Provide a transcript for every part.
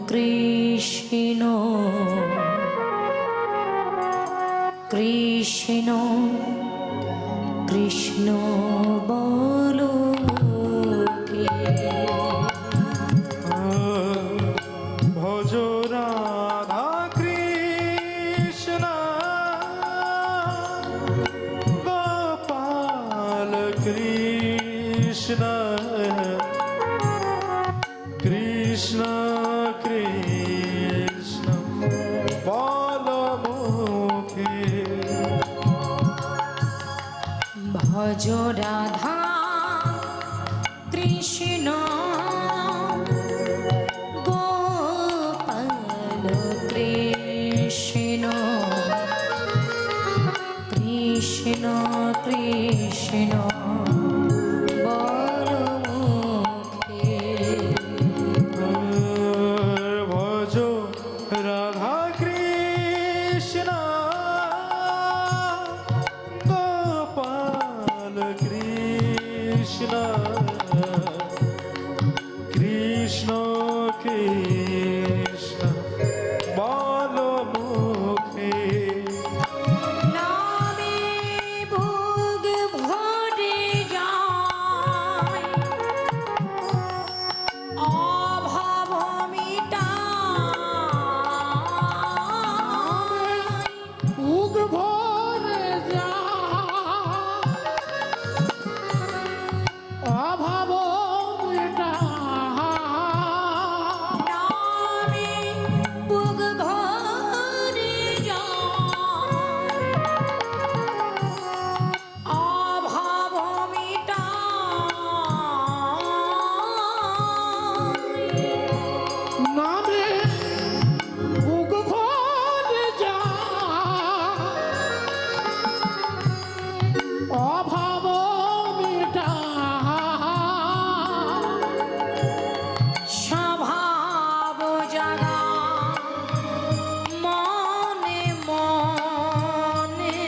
কৃষ্ণ কৃষ্ণ কৃষ্ণ বলো ভজ রাধা কৃষ্ণ গোপাল কৃষ্ণ কৃষ্ণ কৃষ্ণ বল মুখে ভজ রাধা কৃষ্ণ গোপাল কৃষ্ণ কৃষ্ণ কৃষ্ণ বল মুখে ভজ রাধা কৃষ্ণ গোপাল কৃষ্ণ কৃষ্ণ কৃষ্ণ বল মুখে নামে ভোগ ভরে যায় অভাব মিটায় বুক ভরে যায় অভাব মিটায় নামে ভোগ ভরে যায় অভাব মিটায় নামে বুক ভরে যায় অভাব মিটায় স্বভাব জাগা মনে মনে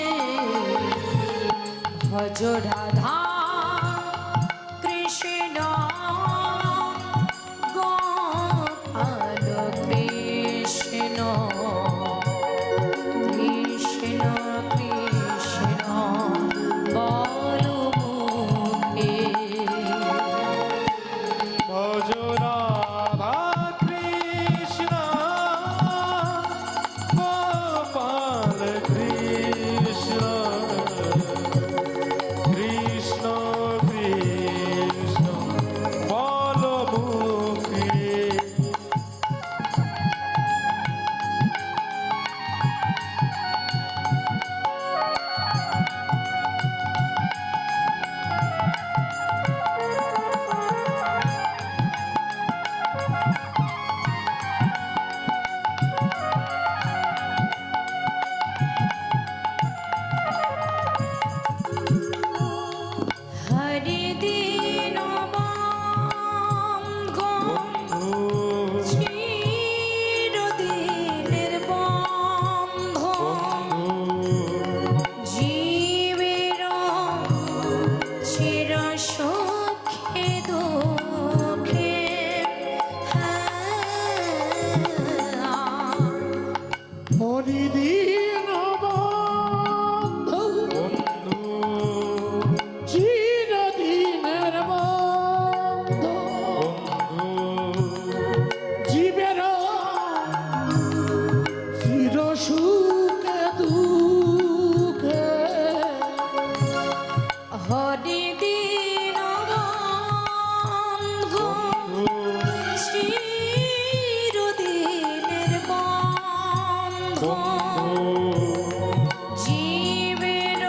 ভজ রাধা কৃষ্ণ গোপাল কৃষ্ণ কৃষ্ণ কৃষ্ণ বল মুখে ভজ রাধা কৃষ্ণ গোপাল কৃষ্ণ কৃষ্ণ কৃষ্ণ বল মুখে হরি দিন বন্ধু চিরদিনের বন্ধু জীবের চির সুখে দুঃখে হরিদিন বন্ধু বন্ধু চিরদিনের বন্ধু বন্ধু জীবের চির সুখে দুঃখে হরি দিন বন্ধু চিরদিনের বন্ধু জীবের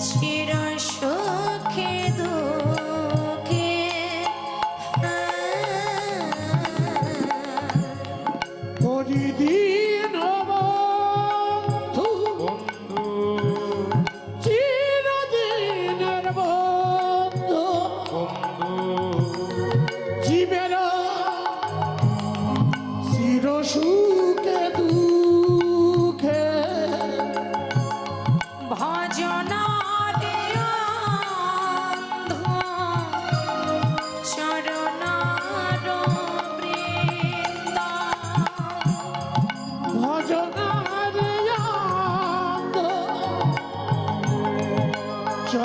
চির সুখে দুঃখে হরিদিন বন্ধু বন্ধু চিরদিনের বন্ধু বন্ধু জীবের চির সুখে দুঃখে ভজনা চরণার বৃন্দ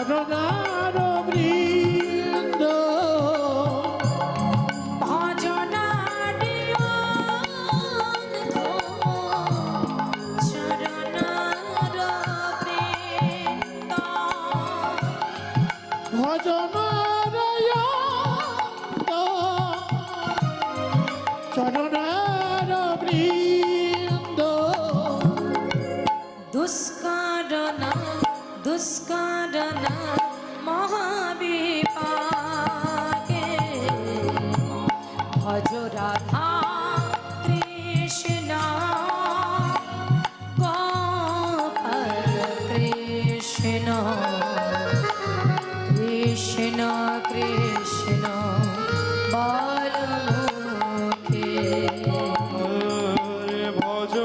চরণার বৃন্দ ভজনাডিও চরণার বৃন্দ চরণার বৃন্দ দুষ্কারণ দুষ্কারণ মহাবিপাকে ভজ রাধা কৃষ্ণ গোপাল কৃষ্ণ কৃষ্ণ কৃষ্ণ বলমুখে হরে ভজ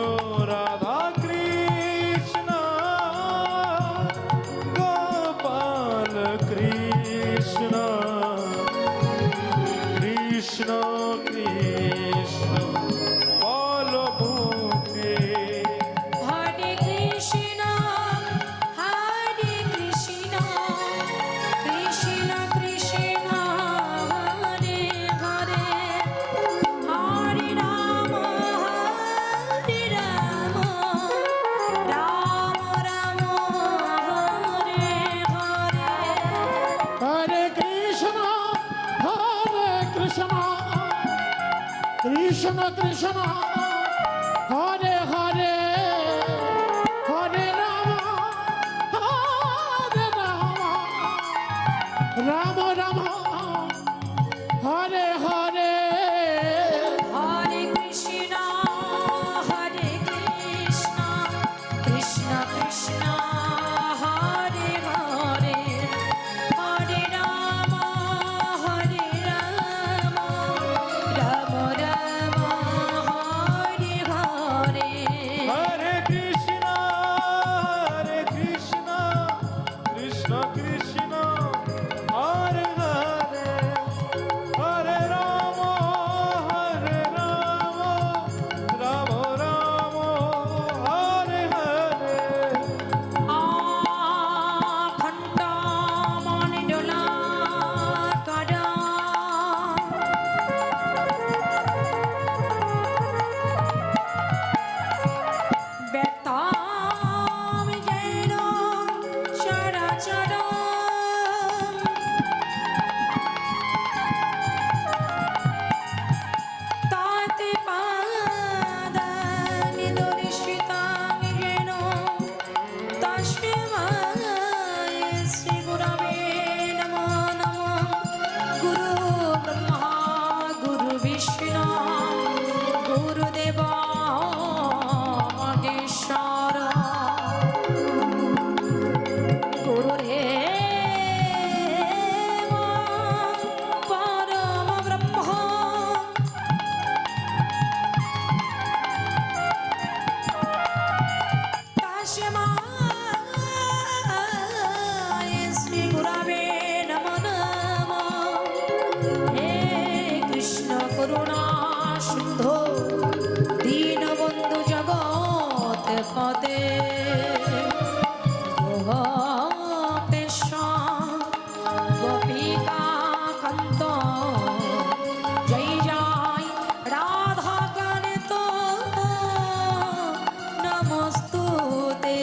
রাধা কৃষ্ণ গোপাল কৃষ্ণ কৃষ্ণ কৃষ্ণ বল মুখে হরে কৃষ্ণ কৃষ্ণ কৃষ্ণ হরে হরে হরে রাম রাম রাম হরে হরে হরে কৃষ্ণ কৃষ্ণ কৃষ্ণ হরে হরে হরে রাম রাম রাম হরে হরে হরে কৃষ্ণ কৃষ্ণ কৃষ্ণ হরে হরে হরে রাম রাম রাম হরে হরে হরে কৃষ্ণ কৃষ্ণ কৃষ্ণ হরে হরে হরে রাম রাম রাম হরে হরে আখণ্ড মণ্ডলা করা বেতাম যেন চরাচর তাতে পাদানি দর্শিতাং যেন তস্মায় শ্রী গুরবে নমো নমো গুরু ব্রহ্মা গুরু বিষ্ণু গুরুদেব মহেশ্বর গুরুদেব পরম ব্রহ্ম তস্মায় শ্রী গুরবে নমো নমো হে কৃষ্ণ করুণা সিন্ধু দীনবন্ধু জগৎ পতে গোপেশ গোপিকা কান্ত জয় জয় রাধা কান্ত নমস্তুতে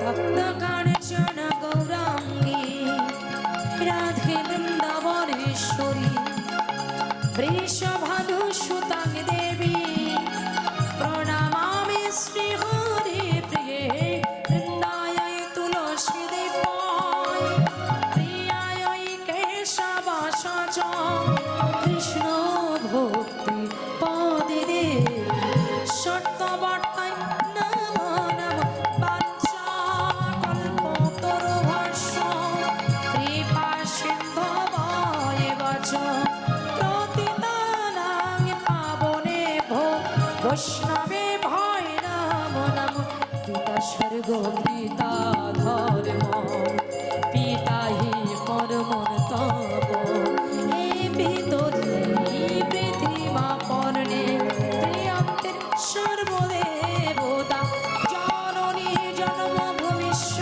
তপ্ত কাঞ্চন গৌরাঙ্গী রাধে বৃন্দাবনেশ্বরী বৃষভানুসুতাং দেবী প্রণমামি শ্রী হরি প্রিয়ে বৃন্দায় তুলসী দেবায় প্রিয়ায় কেশবাসাচ কৃষ্ণ ভক্তি পদে সত্যবর্তায় নমো নমো বাঞ্ছা কল্পতরুভাষ্য কৃপা সিন্ধবয়ে বচ প্রতিদানাং পাবনে ভো বৈষ্ণবে ভয় নমো নমো পিতা স্বর্গ পিতা ধর্ম পিতা হি পরম তপ হে পিতরি পৃথিবী পর্ণে প্রিয়ন্তের সর্বদেবতা জননী জন্মভূমিষ্য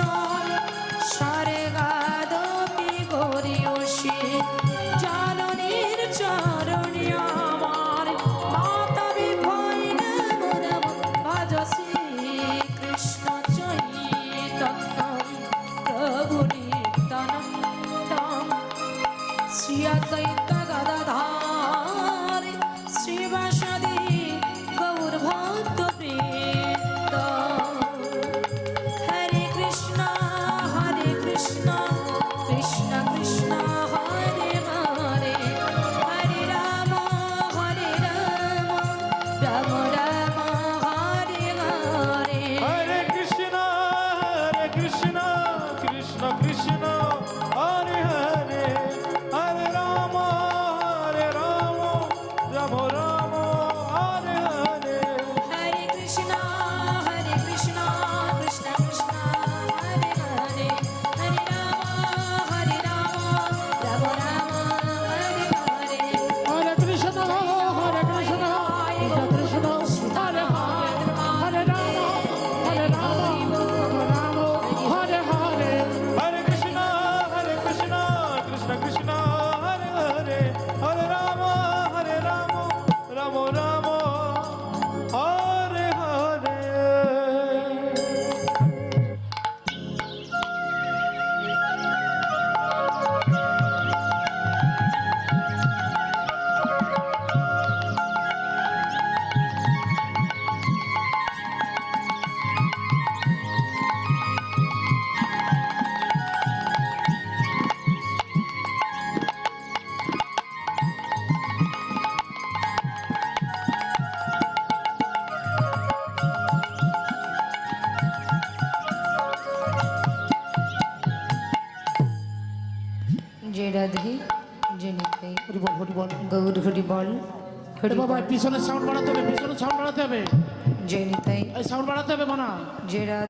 পার্শ্বদে গৌর ভক্ত বৃন্দ হরে কৃষ্ণ কৃষ্ণ কৃষ্ণ হরে হরে হরে রাম রাম রাম হরে হরে হরে কৃষ্ণ কৃষ্ণ কৃষ্ণ হরে হরে হরে রাম রাম রাম হরে হরে হরে কৃষ্ণ কৃষ্ণ কৃষ্ণ হরে হরে হরে রাম রাম রাম হরে হরে হরে কৃষ্ণ কৃষ্ণ কৃষ্ণ হরে হরে হরে রাম রাম হরে হরে হরে কৃষ্ণ কৃষ্ণ কৃষ্ণ হরে হরে হরে রাম রাম রাম হরে হরে জয় রাধে জয় নিতাই হরি বল হরি বল গৌর হরি বল হরি বাবা বল পিছনে সাউন্ড বাড়াতে হবে পিছনে সাউন্ড বাড়াতে হবে জয় নিতাই এই সাউন্ড বাড়াতে হবে মানা জয় রাধে